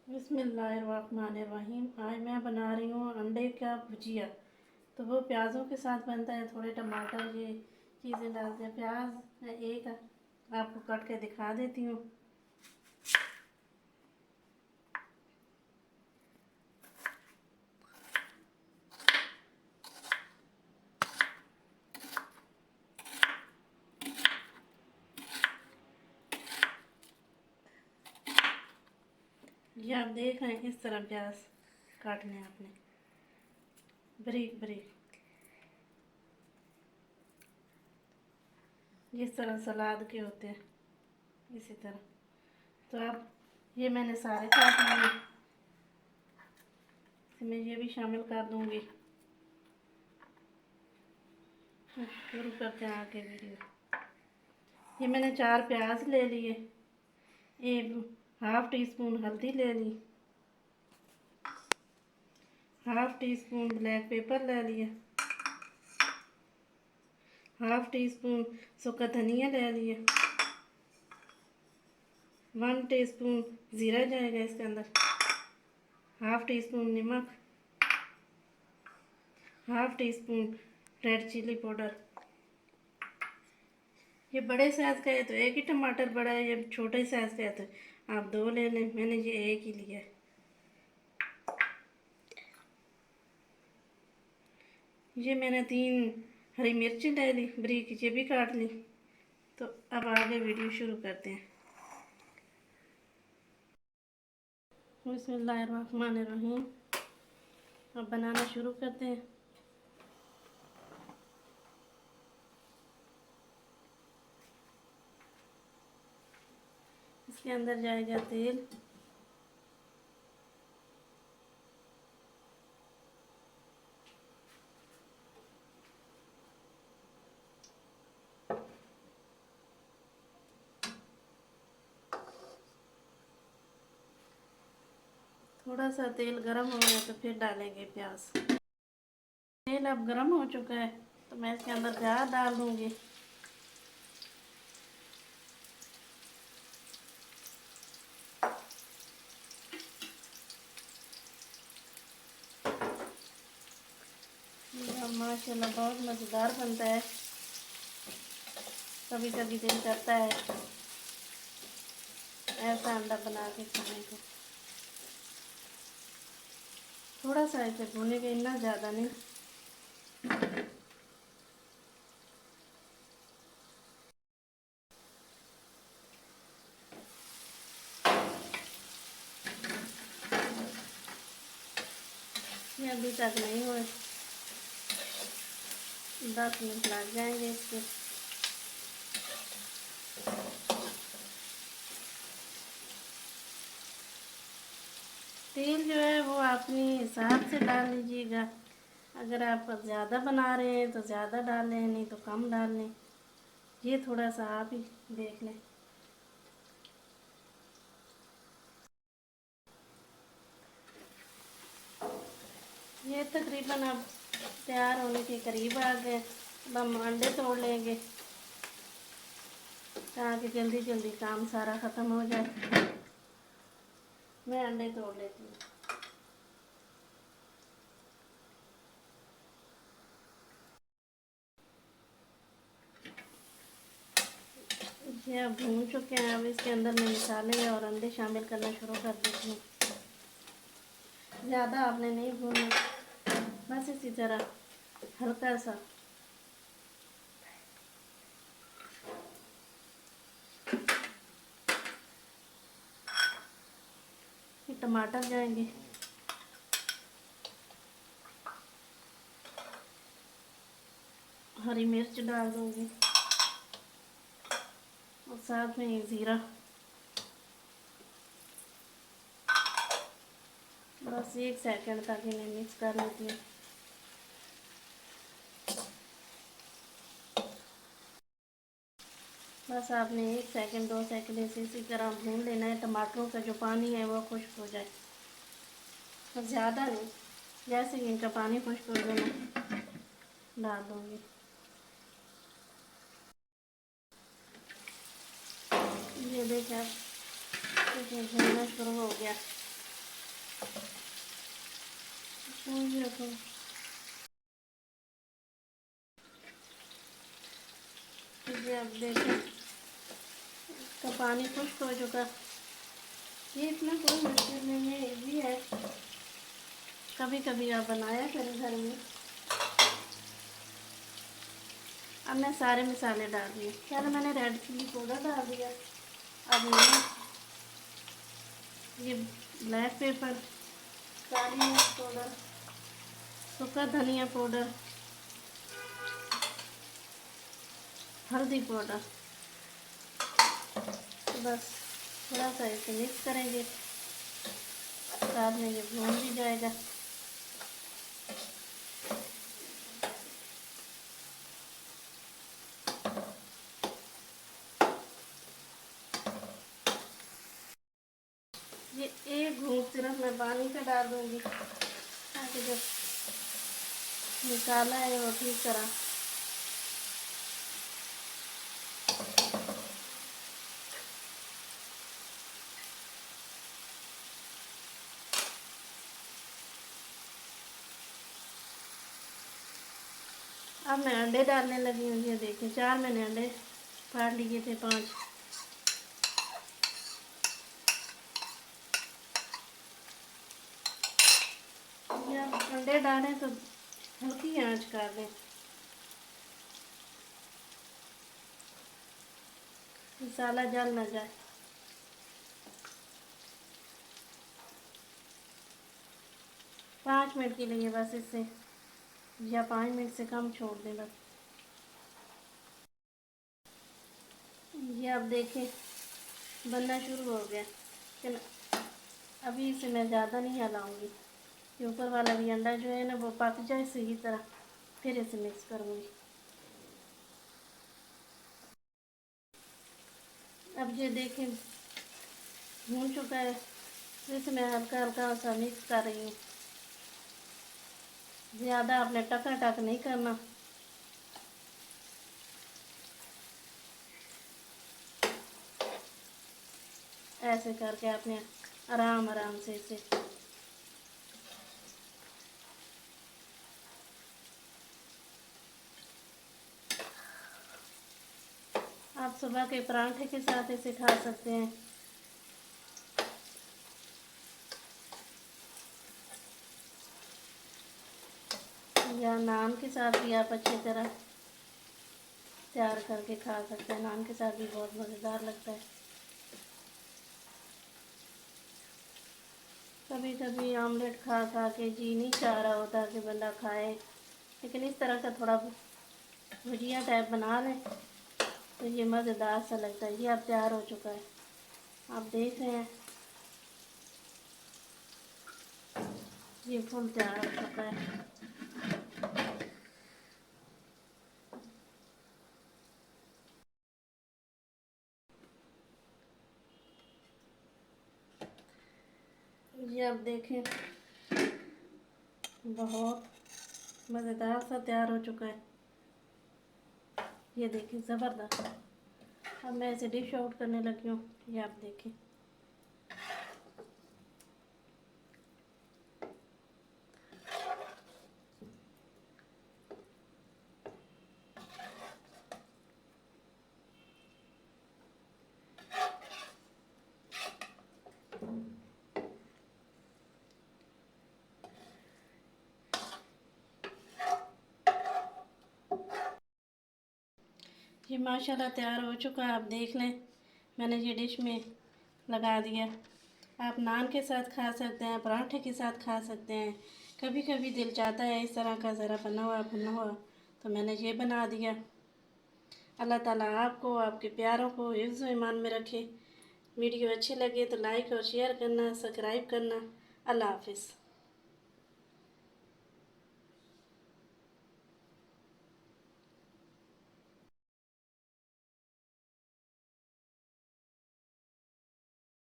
बिस्मिल्लाहिर्रहमानिर्रहीम। आज मैं बना रही हूँ अंडे का भुजिया। तो वो प्याज़ों के साथ बनता है, थोड़े टमाटर ये चीज़ें डालते हैं। प्याज मैं एक आपको कट के दिखा देती हूँ। ये आप देख रहे हैं, इस तरह प्याज काटने हैं आपने, बारीक बारीक, जिस तरह सलाद के होते हैं इसी तरह। तो आप ये मैंने सारे काट लिए, इसमें ये भी शामिल कर दूँगी। शुरू करते हैं आगे वीडियो। ये मैंने 4 प्याज ले लिए, एक हाफ़ टी स्पून हल्दी ले ली, half teaspoon black pepper ले लिया, हाफ़ टी स्पून सूखा धनिया ले लिया, 1 टीस्पून ज़ीरा जाएगा इसके अंदर, हाफ़ टी स्पून नमक, half teaspoon red chilli powder. ये बड़े साइज़ का है तो एक ही टमाटर बड़ा है, ये छोटे साइज़ का है तो आप 2 ले लें, मैंने ये एक ही लिया है। ये मैंने 3 हरी मिर्ची ले ली बारीक, ये भी काट ली। तो अब आगे वीडियो शुरू करते हैं। बिस्मिल्लाहिर्रहमानिर्रहीम। अब बनाना शुरू करते हैं। इसके अंदर जाएगा तेल, थोड़ा सा तेल गरम हो गया तो फिर डालेंगे प्याज। तेल अब गरम हो चुका है तो मैं इसके अंदर प्याज डाल दूँगी। माशाल्लाह बहुत मज़ेदार बनता है, कभी कभी दिल करता है ऐसा अंडा बना के खाने को। थोड़ा सा इसे भूनेंगे, इतना ज़्यादा नहीं। ये अभी तक नहीं हुए, 10 मिनट लग जाएंगे इसके। तेल जो है वो अपने हिसाब से डाल लीजिएगा। अगर आप ज़्यादा बना रहे हैं तो ज़्यादा डाल लें, नहीं तो कम डाल लें। ये थोड़ा सा आप ही देख लें। ये तकरीबन अब तैयार होने के करीब आ गए। अब हम अंडे तोड़ लेंगे ताकि जल्दी जल्दी काम सारा ख़त्म हो जाए। मैं अंडे तोड़ लेती हूँ। ये अब भून चुके हैं। अब इसके अंदर मैं मसाले और अंडे शामिल करना शुरू कर देती हूँ। ज़्यादा आपने नहीं भूनना, बस इसी तरह हल्का सा। ये टमाटर जाएंगे, हरी मिर्च डाल दूँगी और साथ में ये ज़ीरा। बस 1 सेकंड तक इन्हें मिक्स कर लेती हूँ। बस आपने 1 सेकंड 2 सेकंड ऐसे इसी तरह भून लेना है। टमाटरों का जो पानी है वो खुश्क हो जाए, तो ज़्यादा नहीं, जैसे कि इनका पानी खुश्क हो जाए मैं डाल दूँगी। ये देखिए अब इसमें भूनना शुरू हो गया। पूंछ रखो। ये अब देखें, इसका पानी खुश्क हो चुका। ये इतना कोई मुश्किल नहीं है, इजी है। कभी कभी आप बनाया करें घर में। अब मैं सारे मसाले डाल दिए। पहले मैंने रेड चिली पाउडर डाल दिया। अब मैंने ये ब्लैक पेपर, काली मिर्च पाउडर, सूखा धनिया पाउडर, हल्दी पाउडर, बस थोड़ा सा इसे मिक्स करेंगे। साथ में ये भून भी जाएगा। ये एक घूंट सिर्फ मैं पानी का डाल दूंगी, ताकि जब निकाला है वो ठीक तरह अब मैं अंडे डालने लगी हूँ। ये देखिए, 4 मैंने अंडे फाड़ लिए थे, 5। जब अंडे डालें तो हल्की आंच कर दें, मसाला जल ना जाए। 5 मिनट के लिए बस, इससे या 5 मिनट से कम छोड़ दें बस। ये अब देखें बनना शुरू हो गया। लेकिन अभी इसे मैं ज़्यादा नहीं हिलाऊंगी, कि ऊपर वाला भी अंडा जो है ना वो पक जाए सही तरह, फिर इसे मिक्स करूँगी। अब ये देखें भून चुका है, तो इसे मैं हल्का हल्का सा मिक्स कर रही हूँ। ज़्यादा आपने टक नहीं करना। ऐसे करके आपने आराम आराम से इसे आप सुबह के परांठे के साथ इसे खा सकते हैं, या नान के साथ भी आप अच्छी तरह तैयार करके खा सकते हैं। नान के साथ भी बहुत मज़ेदार लगता है। कभी कभी ऑमलेट खा खा के जी नहीं चाह रहा होता कि बंदा खाए, लेकिन इस तरह का थोड़ा भुजिया टाइप बना लें तो ये मज़ेदार सा लगता है। ये अब तैयार हो चुका है, आप देख रहे हैं ये फुल तैयार हो चुका है। ये अब देखें बहुत मज़ेदार सा तैयार हो चुका है। ये देखिए ज़बरदस्त। अब मैं इसे डिश आउट करने लगी हूँ। ये आप देखें, ये माशाल्लाह तैयार हो चुका है। आप देख लें, मैंने ये डिश में लगा दिया। आप नान के साथ खा सकते हैं, पराठे के साथ खा सकते हैं। कभी कभी दिल चाहता है इस तरह का ज़रा बना हुआ तो मैंने ये बना दिया। अल्लाह ताला आपको, आपके प्यारों को हिफ्ज़ व ईमान में रखे। वीडियो अच्छी लगे तो लाइक और शेयर करना, सब्सक्राइब करना। अल्लाह हाफिज़।